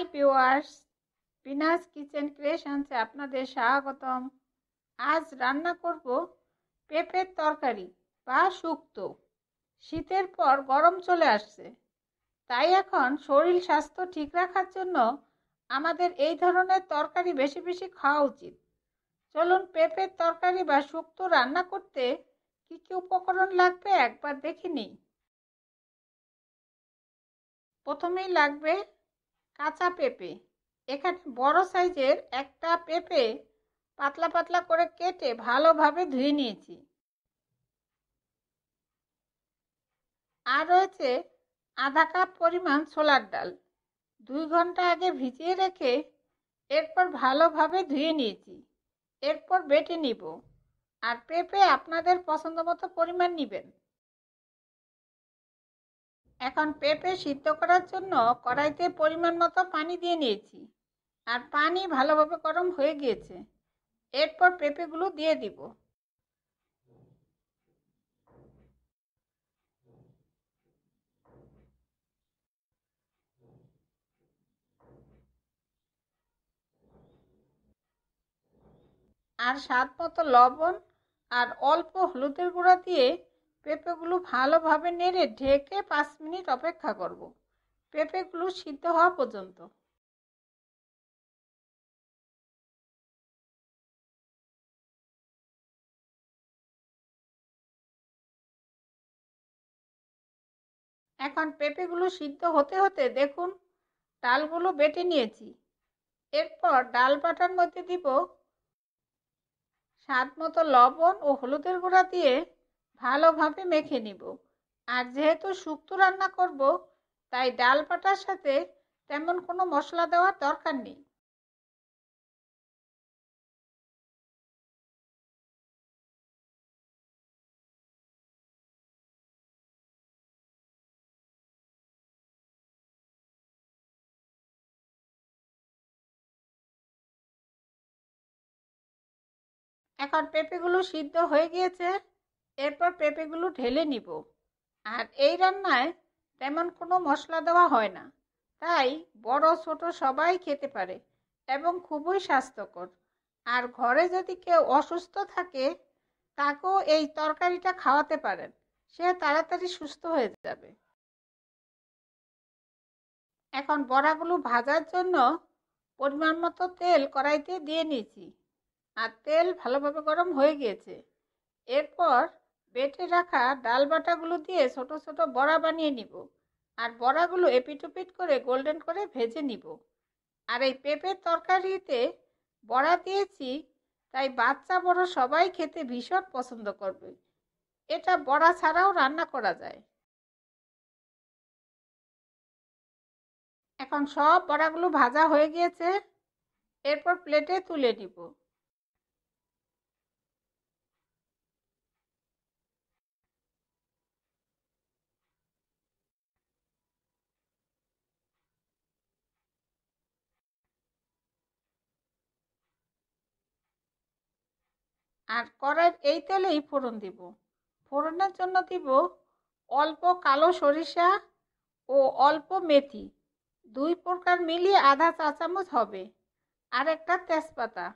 Hi viewers, Binas kitchen ক্রিয়েশনসে আপনাদের স্বাগতম। আজ রান্না করব পেঁপের তরকারি বা শুক্তো। শীতের পর গরম চলে আসছে, তাই এখন শরীর স্বাস্থ্য ঠিক রাখার জন্য আমাদের এই ধরনের তরকারি বেশি বেশি খাওয়া উচিত। চলুন পেঁপের তরকারি বা শুক্তো রান্না করতে কি কি উপকরণ লাগবে একবার দেখে নিই। প্রথমেই লাগবে কাঁচা পেঁপে। এখানে বড় সাইজের একটা পেঁপে পাতলা পাতলা করে কেটে ভালোভাবে ধুয়ে নিয়েছি। আর রয়েছে আধা কাপ পরিমাণ ছোলার ডাল, 2 ঘন্টা আগে ভিজিয়ে রেখে এরপর ভালোভাবে ধুয়ে নিয়েছি। এরপর বেটে নিব। আর পেঁপে আপনাদের পছন্দ মতো পরিমাণ নেবেন। এখন পেঁপে সিদ্ধ করার জন্য কড়াইতে পরিমাণ মতো পানি দিয়ে নিয়েছি। আর পানি ভালোভাবে গরম হয়ে গিয়েছে। এরপর পেঁপেগুলো দিয়ে দিব। আর স্বাদ মতো লবণ আর অল্প হলুদের গুঁড়া দিয়ে পেঁপেগুলো ভালোভাবে নেড়ে ঢেকে 5 মিনিট অপেক্ষা করব, পেঁপেগুলো সিদ্ধ হওয়া পর্যন্ত। এখন পেঁপেগুলো সিদ্ধ হতে হতে দেখুন ডালগুলো বেটে নিয়েছি। এরপর ডাল বাটার মধ্যে দিব স্বাদ মতো লবণ ও হলুদের গুঁড়া দিয়ে ভালোভাবে মেখে নিব। আর যেহেতু শুক্তো রান্না করব, তাই ডাল বাটার সাথে তেমন কোনো মশলা দেওয়ার দরকার নেই। এখন পেঁপেগুলো সিদ্ধ হয়ে গিয়েছে। এরপর পেঁপেগুলো ঢেলে নিব। আর এই রান্নায় তেমন কোনো মশলা দেওয়া হয় না, তাই বড় ছোট সবাই খেতে পারে এবং খুবই স্বাস্থ্যকর। আর ঘরে যদি কেউ অসুস্থ থাকে, তাকেও এই তরকারিটা খাওয়াতে পারেন, সে তাড়াতাড়ি সুস্থ হয়ে যাবে। এখন বড়াগুলো ভাজার জন্য পরিমাণ মতো তেল কড়াইতে দিয়ে নিয়েছি। আর তেল ভালোভাবে গরম হয়ে গিয়েছে। এরপর বেটে রাখা ডাল বাটাগুলো দিয়ে ছোট ছোট বড়া বানিয়ে নিব। আর বড়াগুলো এপিট ওপিট করে গোল্ডেন করে ভেজে নিব। আর এই পেঁপের তরকারিতে বড়া দিয়েছি, তাই বাচ্চা বড় সবাই খেতে ভীষণ পছন্দ করবে। এটা বড়া ছাড়াও রান্না করা যায়। এখন সব বড়াগুলো ভাজা হয়ে গিয়েছে। এরপর প্লেটে তুলে নিব। আর কড়াইয়ের এই তেলেই ফোড়ন দিব। ফোড়নের জন্য দিব অল্প কালো সরিষা ও অল্প মেথি, 2 প্রকার মিলিয়ে আধা চা চামচ হবে। আর একটা তেজপাতা।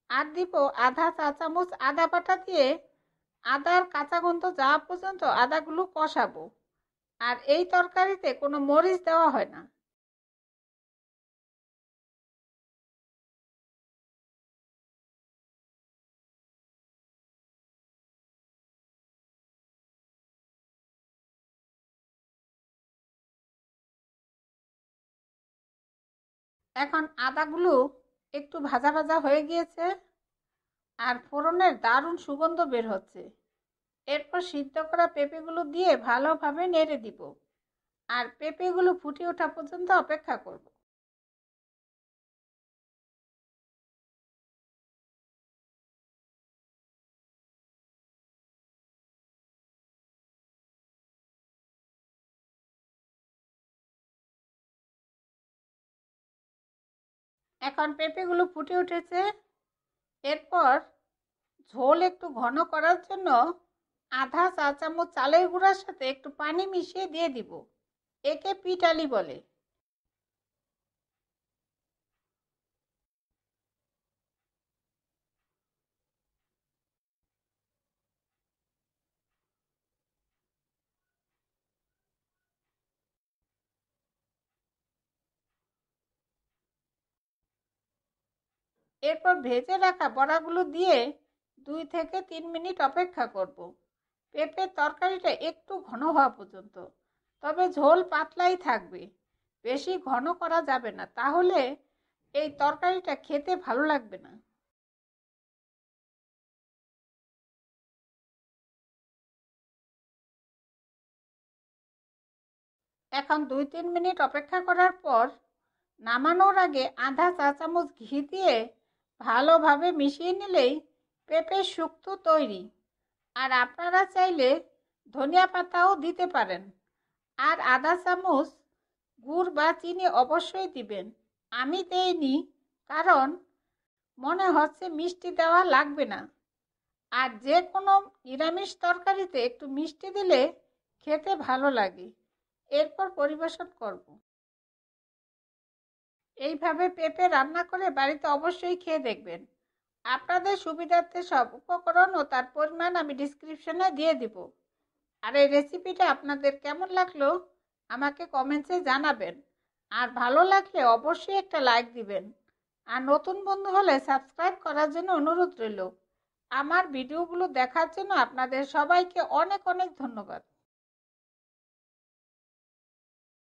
আর দিব আধা চা চামচ আদা বাটা দিয়ে আদার কাঁচা গন্ধ যাওয়া পর্যন্ত আদাগুলো কষাবো। আর এই তরকারিতে কোনো মরিচ দেওয়া হয় না। এখন আদাগুলো একটু ভাজা ভাজা হয়ে গিয়েছে। আর ফোড়নের দারুণ সুগন্ধ বের হচ্ছে। এরপর সিদ্ধ করা পেঁপেগুলো দিয়ে ভালোভাবে নেড়ে দিব। আর পেঁপেগুলো ফুটে ওঠা পর্যন্ত অপেক্ষা করব। এখন পেঁপেগুলো ফুটে উঠেছে। এরপর ঝোল একটু ঘন করার জন্য আধা চা চামচ চালের গুঁড়ার সাথে একটু পানি মিশিয়ে দিয়ে দিব। একে পিটালি বলে। এরপর ভেজে রাখা বড়াগুলো দিয়ে 2 থেকে 3 মিনিট অপেক্ষা করব। পেঁপের তরকারিটা একটু ঘন হওয়া পর্যন্ত, তবে ঝোল পাতলাই থাকবে, বেশি ঘন করা যাবে না, তাহলে এই তরকারিটা খেতে ভালো লাগবে না। এখন 2-3 মিনিট অপেক্ষা করার পর নামানোর আগে আধা চা চামচ ঘি দিয়ে ভালোভাবে মিশিয়ে নিলেই পেঁপের শুক্তো তৈরি। আর আপনারা চাইলে ধনিয়া পাতাও দিতে পারেন। আর আধা চামচ গুড় বা চিনি অবশ্যই দিবেন। আমি দেইনি, কারণ মনে হচ্ছে মিষ্টি দেওয়া লাগবে না। আর যে কোনো নিরামিষ তরকারিতে একটু মিষ্টি দিলে খেতে ভালো লাগে। এরপর পরিবেশন করব। এইভাবে পেঁপে রান্না করে বাড়িতে অবশ্যই খেয়ে দেখবেন। আপনাদের সুবিধার্থে সব উপকরণ ও তার পরিমাণ আমি ডিসক্রিপশনে দিয়ে দিব। আর এই রেসিপিটা আপনাদের কেমন লাগলো আমাকে কমেন্টসে জানাবেন। আর ভালো লাগলে অবশ্যই একটা লাইক দিবেন। আর নতুন বন্ধু হলে সাবস্ক্রাইব করার জন্য অনুরোধ রইল। আমার ভিডিওগুলো দেখার জন্য আপনাদের সবাইকে অনেক অনেক ধন্যবাদ।